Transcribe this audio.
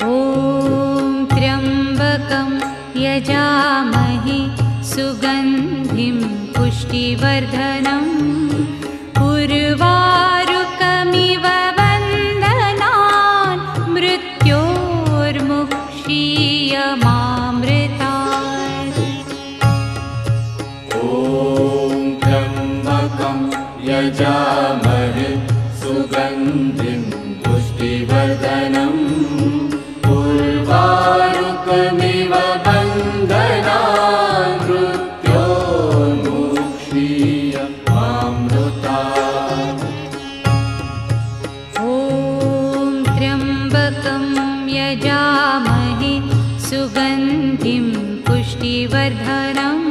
ॐ त्र्यम्बकं यजामहे सुगन्धिं पुष्टिवर्धनम् उर्वारुकमिव वन्दनान् मृत्योर्मुक्षीयमामृतात्। ॐ त्र्यम्बकं यजामहे सुगन्धिं पुष्टिवर्धनम् उर्वारुकमिव वन्दनान् मृत्योर्मुक्षीयमामृतात्। ॐ त्र्यम्बकं यजामहे सुगन्धिं पुष्टिवर्धनम्